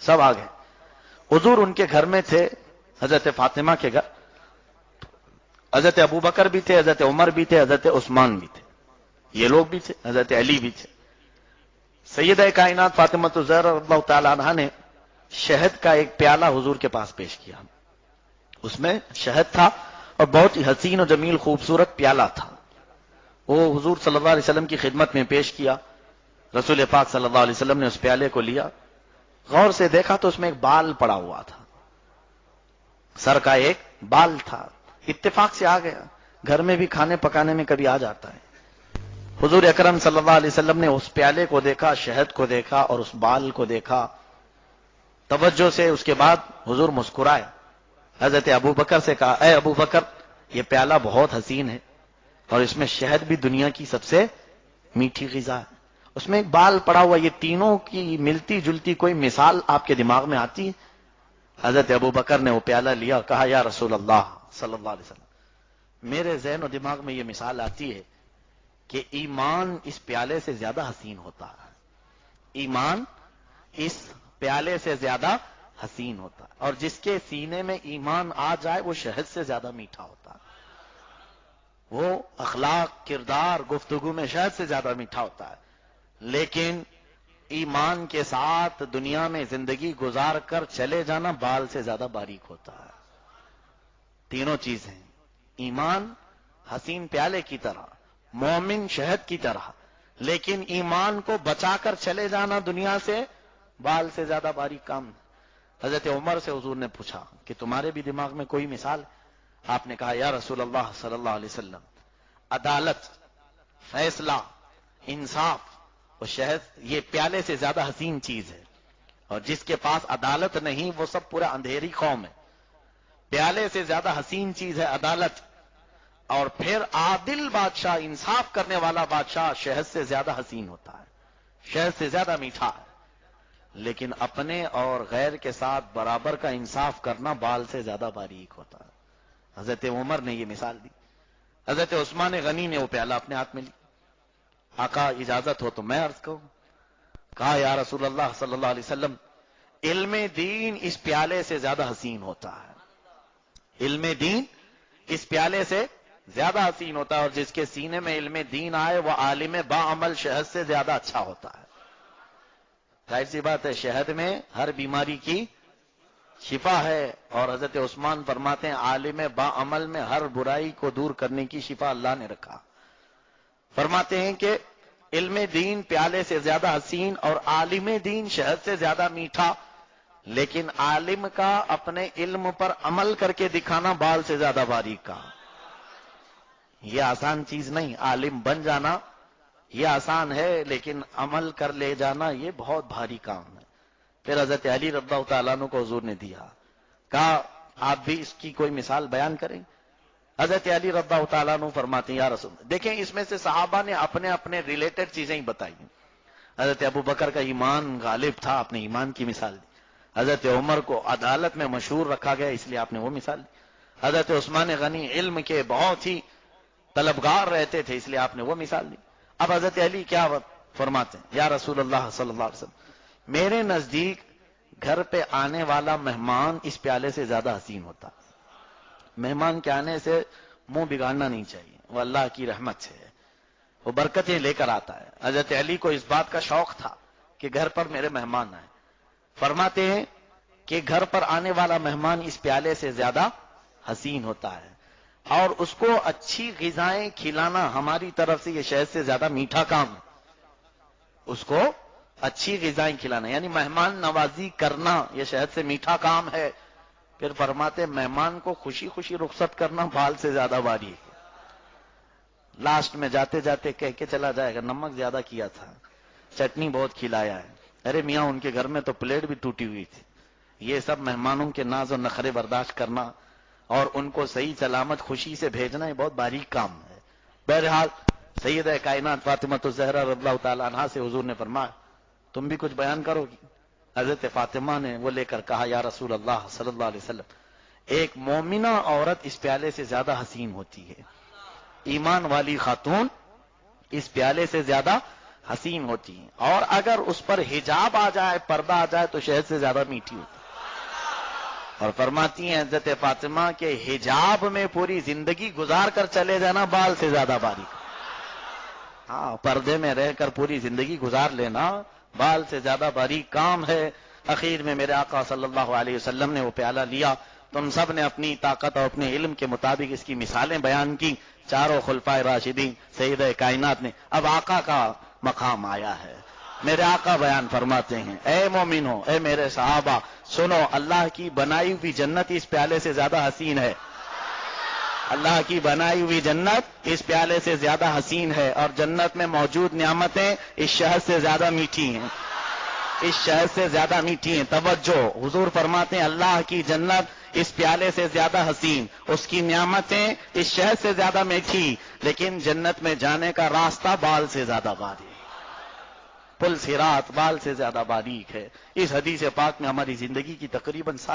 سب آ گئے. حضور ان کے گھر میں تھے، حضرت فاطمہ کے گھر. حضرت ابو بکر بھی تھے، حضرت عمر بھی تھے، حضرت عثمان بھی تھے، یہ لوگ بھی تھے، حضرت علی بھی تھے. سیدہ کائنات فاطمہ الزہرا رضی اللہ تعالی عنہا نے شہد کا ایک پیالہ حضور کے پاس پیش کیا. اس میں شہد تھا اور بہت ہی حسین و جمیل خوبصورت پیالہ تھا. وہ حضور صلی اللہ علیہ وسلم کی خدمت میں پیش کیا. رسول پاک صلی اللہ علیہ وسلم نے اس پیالے کو لیا، غور سے دیکھا تو اس میں ایک بال پڑا ہوا تھا، سر کا ایک بال تھا. اتفاق سے آ گیا، گھر میں بھی کھانے پکانے میں کبھی آ جاتا ہے. حضور اکرم صلی اللہ علیہ وسلم نے اس پیالے کو دیکھا، شہد کو دیکھا اور اس بال کو دیکھا توجہ سے. اس کے بعد حضور مسکرائے، حضرت ابو بکر سے کہا، اے ابو بکر، یہ پیالہ بہت حسین ہے اور اس میں شہد بھی دنیا کی سب سے میٹھی غذا ہے، اس میں ایک بال پڑا ہوا، یہ تینوں کی ملتی جلتی کوئی مثال آپ کے دماغ میں آتی ہے؟ حضرت ابو بکر نے وہ پیالہ لیا، کہا یا رسول اللہ صلی اللہ علیہ وسلم، میرے ذہن و دماغ میں یہ مثال آتی ہے کہ ایمان اس پیالے سے زیادہ حسین ہوتا ہے. ایمان اس پیالے سے زیادہ حسین ہوتا ہے، اور جس کے سینے میں ایمان آ جائے وہ شہد سے زیادہ میٹھا ہوتا ہے. وہ اخلاق، کردار، گفتگو میں شہد سے زیادہ میٹھا ہوتا ہے. لیکن ایمان کے ساتھ دنیا میں زندگی گزار کر چلے جانا بال سے زیادہ باریک ہوتا ہے. تینوں چیزیں، ایمان حسین پیالے کی طرح، مومن شہد کی طرح، لیکن ایمان کو بچا کر چلے جانا دنیا سے بال سے زیادہ باریک کام. حضرت عمر سے حضور نے پوچھا کہ تمہارے بھی دماغ میں کوئی مثال؟ آپ نے کہا یا رسول اللہ صلی اللہ علیہ وسلم، عدالت، فیصلہ، انصاف اور شہد یہ پیالے سے زیادہ حسین چیز ہے. اور جس کے پاس عدالت نہیں وہ سب پورا اندھیری قوم ہے. پیالے سے زیادہ حسین چیز ہے عدالت، اور پھر عادل بادشاہ، انصاف کرنے والا بادشاہ شہد سے زیادہ حسین ہوتا ہے، شہد سے زیادہ میٹھا ہے. لیکن اپنے اور غیر کے ساتھ برابر کا انصاف کرنا بال سے زیادہ باریک ہوتا ہے. حضرت عمر نے یہ مثال دی. حضرت عثمان غنی نے وہ پیالہ اپنے ہاتھ میں لی. آقا اجازت ہو تو میں عرض کروں. کہا یا رسول اللہ صلی اللہ علیہ وسلم، علم دین اس پیالے سے زیادہ حسین ہوتا ہے. علم دین اس پیالے سے زیادہ حسین ہوتا ہے، اور جس کے سینے میں علم دین آئے وہ عالم با عمل شہد سے زیادہ اچھا ہوتا ہے. ظاہر سی بات ہے، شہد میں ہر بیماری کی شفا ہے، اور حضرت عثمان فرماتے ہیں عالم با عمل میں ہر برائی کو دور کرنے کی شفا اللہ نے رکھا. فرماتے ہیں کہ علم دین پیالے سے زیادہ حسین اور عالم دین شہد سے زیادہ میٹھا، لیکن عالم کا اپنے علم پر عمل کر کے دکھانا بال سے زیادہ باریک کا. یہ آسان چیز نہیں، عالم بن جانا یہ آسان ہے، لیکن عمل کر لے جانا یہ بہت بھاری کام ہے. پھر حضرت علی رضی اللہ تعالیٰ عنہ کو حضور نے دیا، کہا آپ بھی اس کی کوئی مثال بیان کریں. حضرت علی رضی اللہ تعالیٰ عنہ فرماتے ہیں یا رسول، دیکھیں اس میں سے صحابہ نے اپنے اپنے ریلیٹڈ چیزیں ہی بتائی. حضرت ابو بکر کا ایمان غالب تھا، آپ نے ایمان کی مثال دی. حضرت عمر کو عدالت میں مشہور رکھا گیا، اس لیے آپ نے وہ مثال دی. حضرت عثمان غنی علم کے بہت ہی طلبگار رہتے تھے، اس لیے آپ نے وہ مثال دی. اب حضرت علی کیا فرماتے ہیں، یا رسول اللہ صلی اللہ علیہ وسلم، میرے نزدیک گھر پہ آنے والا مہمان اس پیالے سے زیادہ حسین ہوتا. مہمان کے آنے سے منہ بگاڑنا نہیں چاہیے، وہ اللہ کی رحمت سے ہے، وہ برکتیں لے کر آتا ہے. حضرت علی کو اس بات کا شوق تھا کہ گھر پر میرے مہمان آئے. فرماتے ہیں کہ گھر پر آنے والا مہمان اس پیالے سے زیادہ حسین ہوتا ہے، اور اس کو اچھی غذائیں کھلانا ہماری طرف سے یہ شہد سے زیادہ میٹھا کام ہے. اس کو اچھی غذائیں کھلانا یعنی مہمان نوازی کرنا یہ شہد سے میٹھا کام ہے. پھر فرماتے مہمان کو خوشی خوشی رخصت کرنا بال سے زیادہ باری ہے. لاسٹ میں جاتے جاتے کہہ کے چلا جائے گا نمک زیادہ کیا تھا، چٹنی بہت کھلایا ہے، ارے میاں ان کے گھر میں تو پلیٹ بھی ٹوٹی ہوئی تھی. یہ سب مہمانوں کے ناز و نخرے برداشت کرنا اور ان کو صحیح سلامت خوشی سے بھیجنا یہ بہت باریک کام ہے. بہرحال سیدہ کائنات فاطمہ الزہرا رضی اللہ تعالی عنہا سے حضور نے فرمایا تم بھی کچھ بیان کرو گی. حضرت فاطمہ نے وہ لے کر کہا یا رسول اللہ صلی اللہ علیہ وسلم، ایک مومنہ عورت اس پیالے سے زیادہ حسین ہوتی ہے، ایمان والی خاتون اس پیالے سے زیادہ حسین ہوتی ہیں، اور اگر اس پر حجاب آ جائے، پردہ آ جائے تو شہد سے زیادہ میٹھی ہوتی ہے۔ اور فرماتی ہیں حضرت فاطمہ کے حجاب میں پوری زندگی گزار کر چلے جانا بال سے زیادہ باریک۔ ہاں، پردے میں رہ کر پوری زندگی گزار لینا بال سے زیادہ باریک کام ہے۔ اخیر میں میرے آقا صلی اللہ علیہ وسلم نے وہ پیالہ لیا، تم سب نے اپنی طاقت اور اپنے علم کے مطابق اس کی مثالیں بیان کی، چاروں خلفائے راشدین سیدہ کائنات نے۔ اب آقا کا مقام آیا ہے، میرے آقا بیان فرماتے ہیں، اے مومنو، اے میرے صحابہ، سنو، اللہ کی بنائی ہوئی جنت اس پیالے سے زیادہ حسین ہے۔ اللہ کی بنائی ہوئی جنت اس پیالے سے زیادہ حسین ہے، اور جنت میں موجود نعمتیں اس شہد سے زیادہ میٹھی ہیں، اس شہد سے زیادہ میٹھی ہیں۔ توجہ، حضور فرماتے ہیں اللہ کی جنت اس پیالے سے زیادہ حسین، اس کی نعمتیں اس شہد سے زیادہ میٹھی، لیکن جنت میں جانے کا راستہ بال سے زیادہ باریک، پل صراط بال سے زیادہ باریک ہے۔ اس حدیث پاک میں ہماری زندگی کی تقریباً ساری